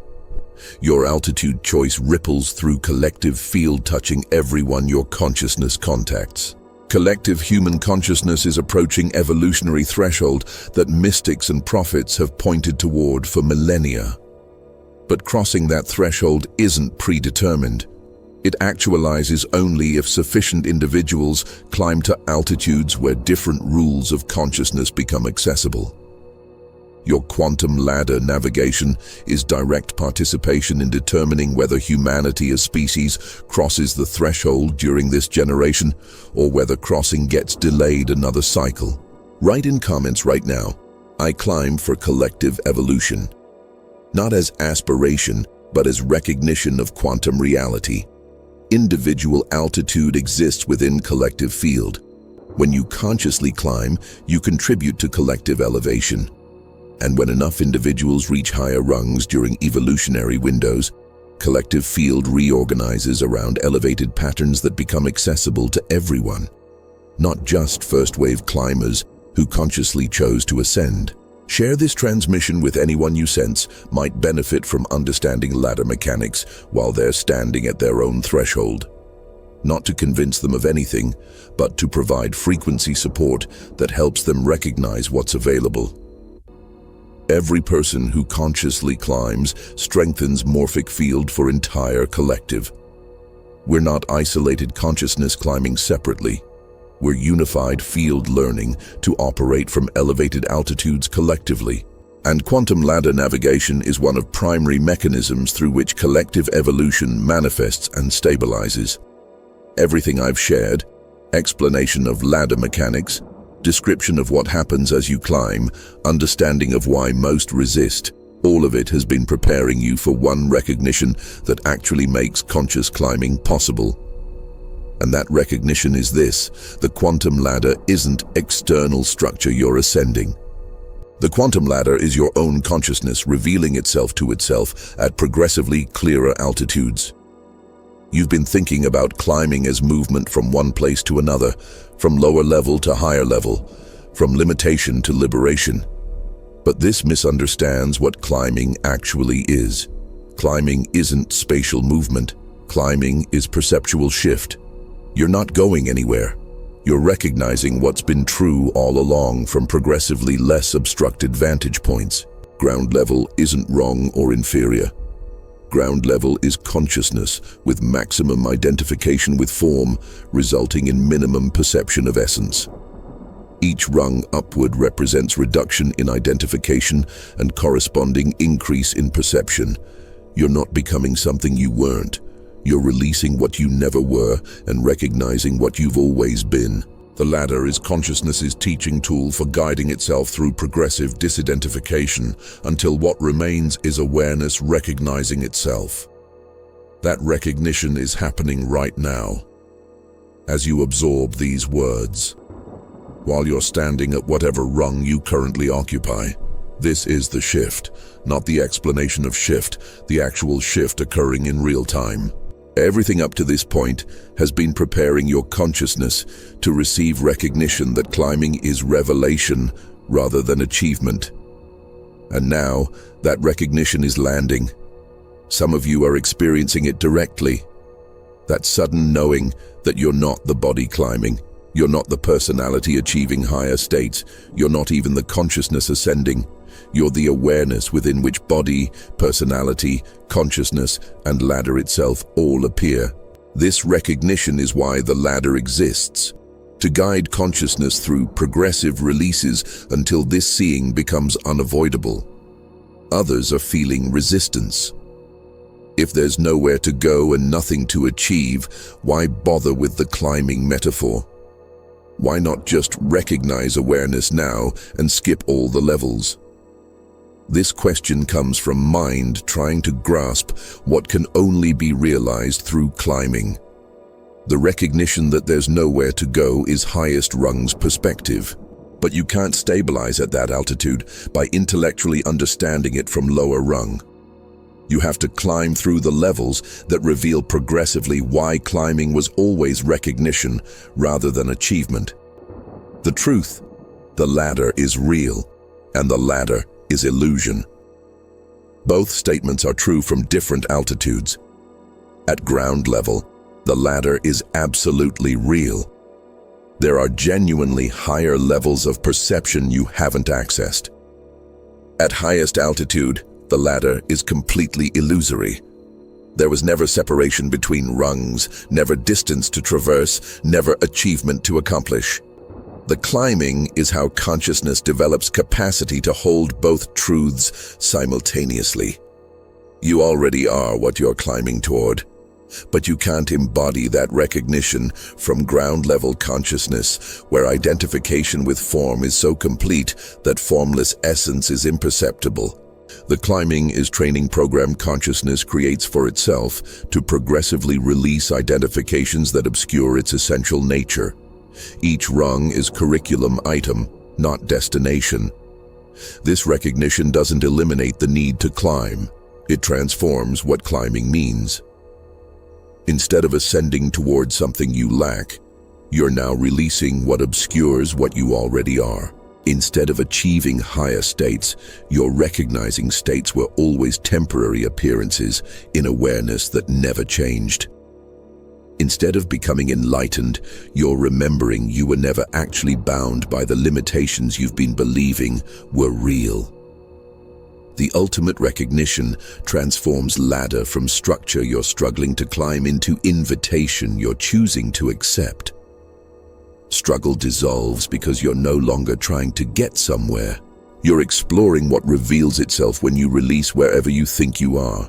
Your altitude choice ripples through collective field, touching everyone your consciousness contacts. Collective human consciousness is approaching evolutionary threshold that mystics and prophets have pointed toward for millennia. But crossing that threshold isn't predetermined. It actualizes only if sufficient individuals climb to altitudes where different rules of consciousness become accessible. Your quantum ladder navigation is direct participation in determining whether humanity as species crosses the threshold during this generation, or whether crossing gets delayed another cycle. Write in comments right now, I climb for collective evolution. Not as aspiration, but as recognition of quantum reality. Individual altitude exists within collective field. When you consciously climb, you contribute to collective elevation. And when enough individuals reach higher rungs during evolutionary windows, collective field reorganizes around elevated patterns that become accessible to everyone, not just first-wave climbers who consciously chose to ascend. Share this transmission with anyone you sense might benefit from understanding ladder mechanics while they're standing at their own threshold. Not to convince them of anything, but to provide frequency support that helps them recognize what's available. Every person who consciously climbs strengthens morphic field for entire collective. We're not isolated consciousness climbing separately. We're unified field learning to operate from elevated altitudes collectively. And quantum ladder navigation is one of primary mechanisms through which collective evolution manifests and stabilizes. Everything I've shared, explanation of ladder mechanics, description of what happens as you climb, understanding of why most resist, all of it has been preparing you for one recognition that actually makes conscious climbing possible. And that recognition is this: the quantum ladder isn't external structure you're ascending. The quantum ladder is your own consciousness revealing itself to itself at progressively clearer altitudes. You've been thinking about climbing as movement from one place to another, from lower level to higher level, from limitation to liberation. But this misunderstands what climbing actually is. Climbing isn't spatial movement. Climbing is perceptual shift. You're not going anywhere. You're recognizing what's been true all along from progressively less obstructed vantage points. Ground level isn't wrong or inferior. Ground level is consciousness with maximum identification with form, resulting in minimum perception of essence. Each rung upward represents reduction in identification and corresponding increase in perception. You're not becoming something you weren't. You're releasing what you never were and recognizing what you've always been. The ladder is consciousness's teaching tool for guiding itself through progressive disidentification until what remains is awareness recognizing itself. That recognition is happening right now, as you absorb these words. While you're standing at whatever rung you currently occupy, this is the shift, not the explanation of shift, the actual shift occurring in real time. Everything up to this point has been preparing your consciousness to receive recognition that climbing is revelation rather than achievement. And now, that recognition is landing. Some of you are experiencing it directly. That sudden knowing that you're not the body climbing, You're not the personality achieving higher states. You're not even the consciousness ascending. You're the awareness within which body, personality, consciousness, and ladder itself all appear. This recognition is why the ladder exists, to guide consciousness through progressive releases until this seeing becomes unavoidable. Others are feeling resistance. If there's nowhere to go and nothing to achieve, why bother with the climbing metaphor? Why not just recognize awareness now and skip all the levels? This question comes from mind trying to grasp what can only be realized through climbing. The recognition that there's nowhere to go is highest rung's perspective. But you can't stabilize at that altitude by intellectually understanding it from lower rung. You have to climb through the levels that reveal progressively why climbing was always recognition rather than achievement. The truth, the ladder is real, and the ladder is illusion. Both statements are true from different altitudes. At ground level, the ladder is absolutely real. There are genuinely higher levels of perception you haven't accessed. At highest altitude, the ladder is completely illusory. There was never separation between rungs, never distance to traverse, never achievement to accomplish. The climbing is how consciousness develops capacity to hold both truths simultaneously. You already are what you're climbing toward, but you can't embody that recognition from ground-level consciousness, where identification with form is so complete that formless essence is imperceptible. The climbing is training program consciousness creates for itself to progressively release identifications that obscure its essential nature. Each rung is curriculum item, not destination. This recognition doesn't eliminate the need to climb. It transforms what climbing means. Instead of ascending toward something you lack, you're now releasing what obscures what you already are. Instead of achieving higher states, you're recognizing states were always temporary appearances in awareness that never changed. Instead of becoming enlightened, you're remembering you were never actually bound by the limitations you've been believing were real. The ultimate recognition transforms ladder from structure you're struggling to climb into invitation you're choosing to accept. Struggle dissolves because you're no longer trying to get somewhere. You're exploring what reveals itself when you release wherever you think you are.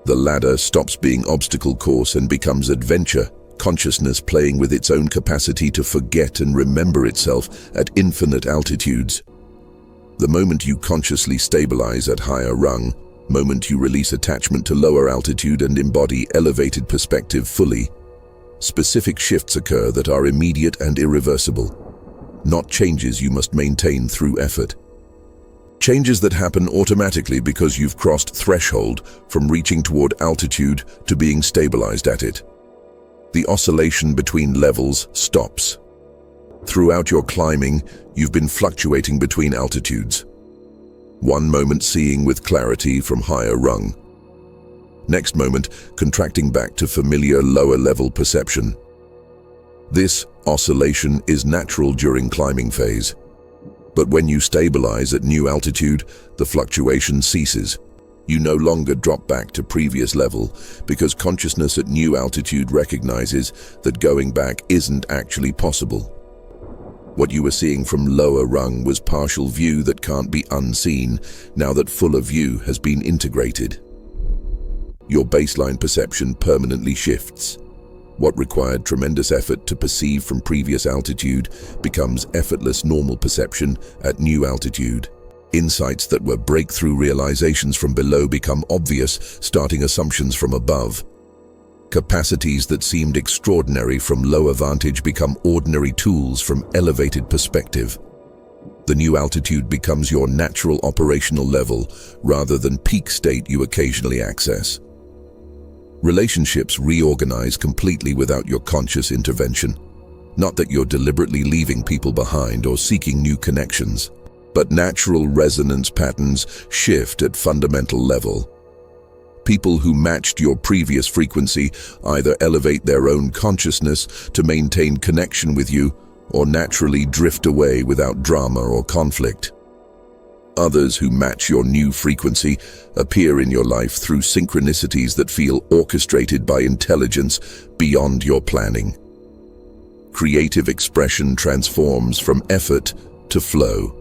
The ladder stops being obstacle course and becomes adventure, consciousness playing with its own capacity to forget and remember itself at infinite altitudes. The moment you consciously stabilize at higher rung, moment you release attachment to lower altitude and embody elevated perspective fully, specific shifts occur that are immediate and irreversible, not changes you must maintain through effort. Changes that happen automatically because you've crossed threshold from reaching toward altitude to being stabilized at it. The oscillation between levels stops. Throughout your climbing, you've been fluctuating between altitudes. One moment seeing with clarity from higher rung. Next moment, contracting back to familiar lower-level perception. This oscillation is natural during climbing phase. But when you stabilize at new altitude, the fluctuation ceases. You no longer drop back to previous level because consciousness at new altitude recognizes that going back isn't actually possible. What you were seeing from lower rung was partial view that can't be unseen now that fuller view has been integrated. Your baseline perception permanently shifts. What required tremendous effort to perceive from previous altitude becomes effortless normal perception at new altitude. Insights that were breakthrough realizations from below become obvious, starting assumptions from above. Capacities that seemed extraordinary from lower vantage become ordinary tools from elevated perspective. The new altitude becomes your natural operational level rather than peak state you occasionally access. Relationships reorganize completely without your conscious intervention. Not that you're deliberately leaving people behind or seeking new connections, but natural resonance patterns shift at fundamental level. People who matched your previous frequency either elevate their own consciousness to maintain connection with you or naturally drift away without drama or conflict. Others who match your new frequency appear in your life through synchronicities that feel orchestrated by intelligence beyond your planning. Creative expression transforms from effort to flow.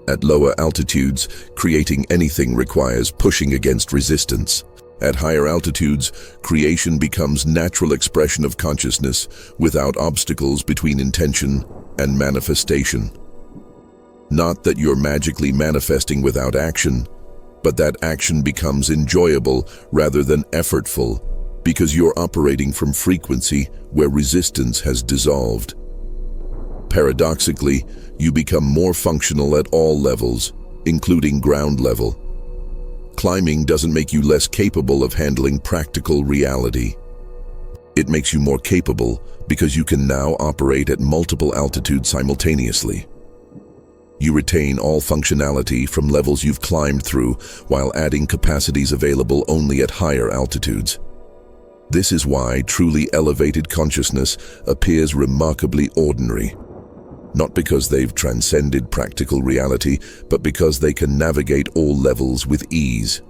At lower altitudes, creating anything requires pushing against resistance. At higher altitudes, creation becomes natural expression of consciousness without obstacles between intention and manifestation. Not that you're magically manifesting without action, but that action becomes enjoyable rather than effortful because you're operating from frequency where resistance has dissolved. Paradoxically, you become more functional at all levels, including ground level. Climbing doesn't make you less capable of handling practical reality. It makes you more capable because you can now operate at multiple altitudes simultaneously. You retain all functionality from levels you've climbed through while adding capacities available only at higher altitudes. This is why truly elevated consciousness appears remarkably ordinary. Not because they've transcended practical reality, but because they can navigate all levels with ease.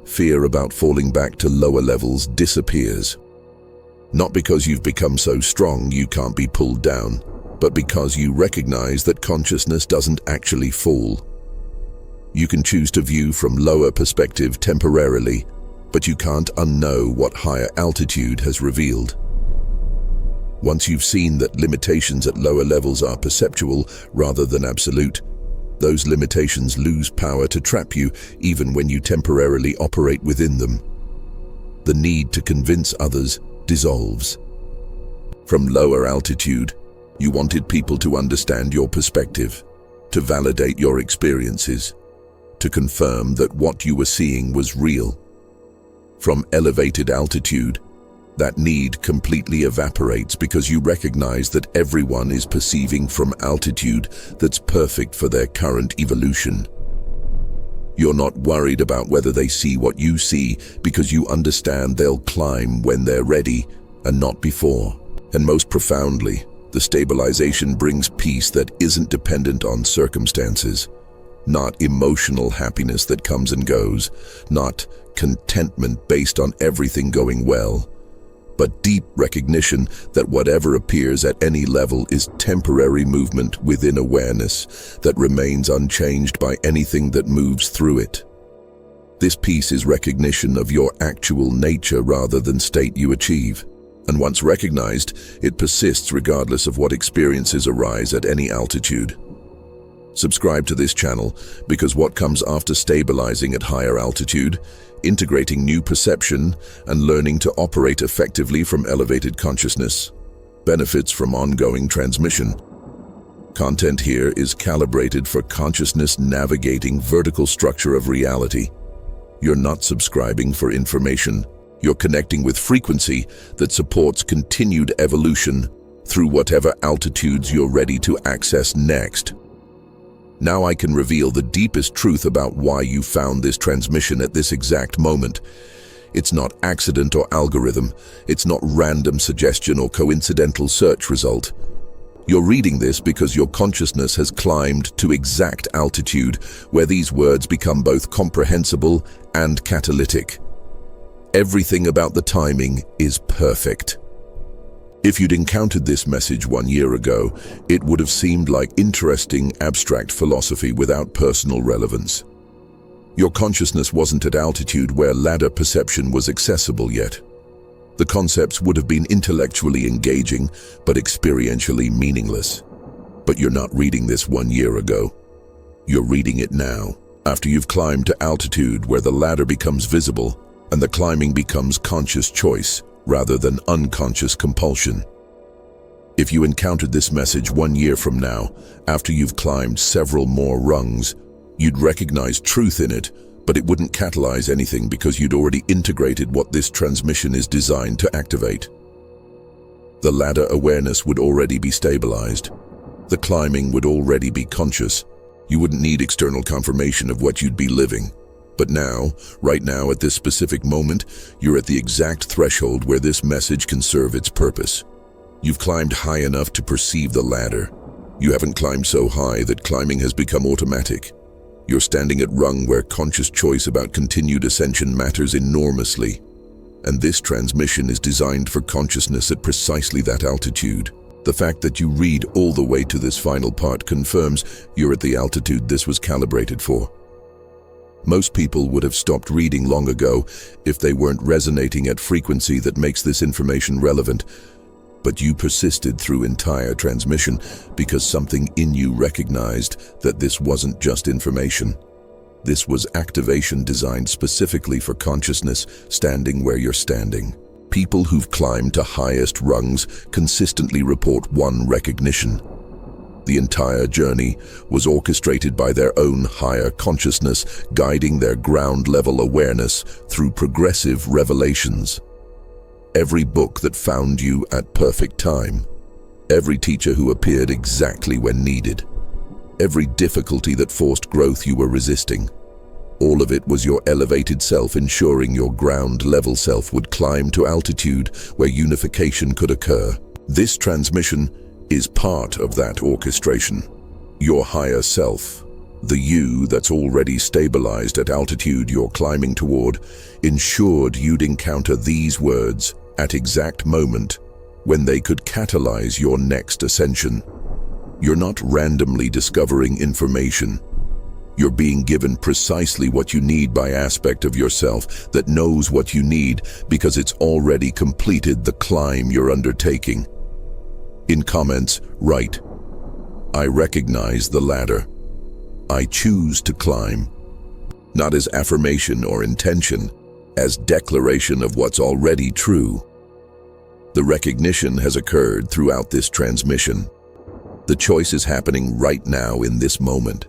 Fear about falling back to lower levels disappears. Not because you've become so strong you can't be pulled down, but because you recognize that consciousness doesn't actually fall. You can choose to view from lower perspective temporarily, but you can't unknow what higher altitude has revealed. Once you've seen that limitations at lower levels are perceptual rather than absolute, those limitations lose power to trap you even when you temporarily operate within them. The need to convince others dissolves. From lower altitude, you wanted people to understand your perspective, to validate your experiences, to confirm that what you were seeing was real. From elevated altitude, that need completely evaporates because you recognize that everyone is perceiving from altitude that's perfect for their current evolution. You're not worried about whether they see what you see because you understand they'll climb when they're ready and not before. And most profoundly, the stabilization brings peace that isn't dependent on circumstances, not emotional happiness that comes and goes, not contentment based on everything going well, but deep recognition that whatever appears at any level is temporary movement within awareness that remains unchanged by anything that moves through it. This peace is recognition of your actual nature rather than state you achieve. And once recognized, it persists regardless of what experiences arise at any altitude. Subscribe to this channel because what comes after stabilizing at higher altitude, integrating new perception, and learning to operate effectively from elevated consciousness, benefits from ongoing transmission. Content here is calibrated for consciousness navigating vertical structure of reality. You're not subscribing for information. You're connecting with frequency that supports continued evolution through whatever altitudes you're ready to access next. Now I can reveal the deepest truth about why you found this transmission at this exact moment. It's not accident or algorithm. It's not random suggestion or coincidental search result. You're reading this because your consciousness has climbed to exact altitude where these words become both comprehensible and catalytic. Everything about the timing is perfect. If you'd encountered this message 1 year ago, it would have seemed like interesting, abstract philosophy without personal relevance. Your consciousness wasn't at altitude where ladder perception was accessible yet. The concepts would have been intellectually engaging, but experientially meaningless. But you're not reading this 1 year ago. You're reading it now, after you've climbed to altitude where the ladder becomes visible and the climbing becomes conscious choice rather than unconscious compulsion. If you encountered this message 1 year from now, after you've climbed several more rungs, you'd recognize truth in it, but it wouldn't catalyze anything because you'd already integrated what this transmission is designed to activate. The ladder awareness would already be stabilized. The climbing would already be conscious. You wouldn't need external confirmation of what you'd be living. But now, right now at this specific moment, you're at the exact threshold where this message can serve its purpose. You've climbed high enough to perceive the ladder. You haven't climbed so high that climbing has become automatic. You're standing at rung where conscious choice about continued ascension matters enormously. And this transmission is designed for consciousness at precisely that altitude. The fact that you read all the way to this final part confirms you're at the altitude this was calibrated for. Most people would have stopped reading long ago if they weren't resonating at frequency that makes this information relevant. But you persisted through entire transmission because something in you recognized that this wasn't just information. This was activation designed specifically for consciousness standing where you're standing. People who've climbed to highest rungs consistently report one recognition. The entire journey was orchestrated by their own higher consciousness, guiding their ground-level awareness through progressive revelations. Every book that found you at perfect time. Every teacher who appeared exactly when needed. Every difficulty that forced growth you were resisting. All of it was your elevated self ensuring your ground-level self would climb to altitude where unification could occur. This transmission is part of that orchestration. Your higher self, the you that's already stabilized at altitude you're climbing toward, ensured you'd encounter these words at exact moment when they could catalyze your next ascension. You're not randomly discovering information. You're being given precisely what you need by aspect of yourself that knows what you need because it's already completed the climb you're undertaking. In comments, write, "I recognize the ladder. I choose to climb." Not as affirmation or intention, as declaration of what's already true. The recognition has occurred throughout this transmission. The choice is happening right now in this moment.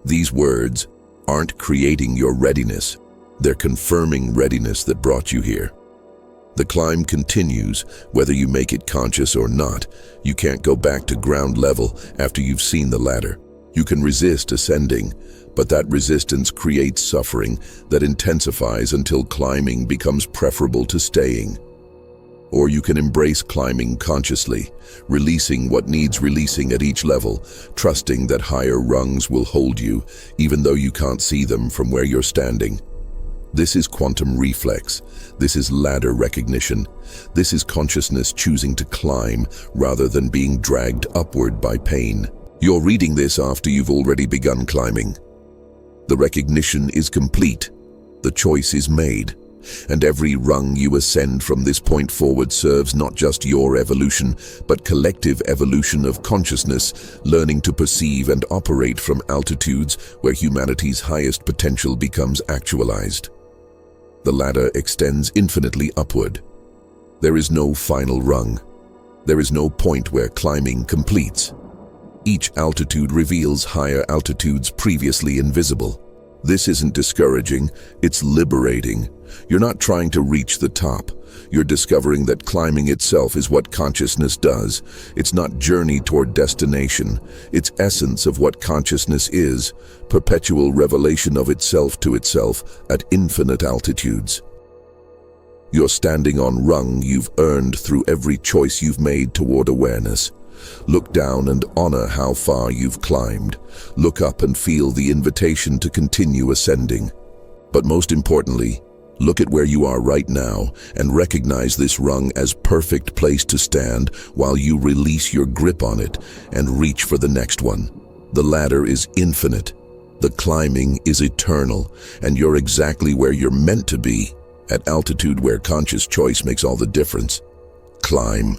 These words aren't creating your readiness, they're confirming readiness that brought you here. The climb continues, whether you make it conscious or not. You can't go back to ground level after you've seen the ladder. You can resist ascending, but that resistance creates suffering that intensifies until climbing becomes preferable to staying. Or you can embrace climbing consciously, releasing what needs releasing at each level, trusting that higher rungs will hold you, even though you can't see them from where you're standing. This is quantum reflex. This is ladder recognition. This is consciousness choosing to climb rather than being dragged upward by pain. You're reading this after you've already begun climbing. The recognition is complete. The choice is made. And every rung you ascend from this point forward serves not just your evolution, but collective evolution of consciousness, learning to perceive and operate from altitudes where humanity's highest potential becomes actualized. The ladder extends infinitely upward. There is no final rung. There is no point where climbing completes. Each altitude reveals higher altitudes previously invisible. This isn't discouraging, it's liberating. You're not trying to reach the top. You're discovering that climbing itself is what consciousness does. It's not journey toward destination. It's essence of what consciousness is, perpetual revelation of itself to itself at infinite altitudes. You're standing on rung you've earned through every choice you've made toward awareness. Look down and honor how far you've climbed. Look up and feel the invitation to continue ascending. But most importantly, look at where you are right now and recognize this rung as perfect place to stand while you release your grip on it and reach for the next one. The ladder is infinite. The climbing is eternal, and you're exactly where you're meant to be, at altitude where conscious choice makes all the difference. Climb.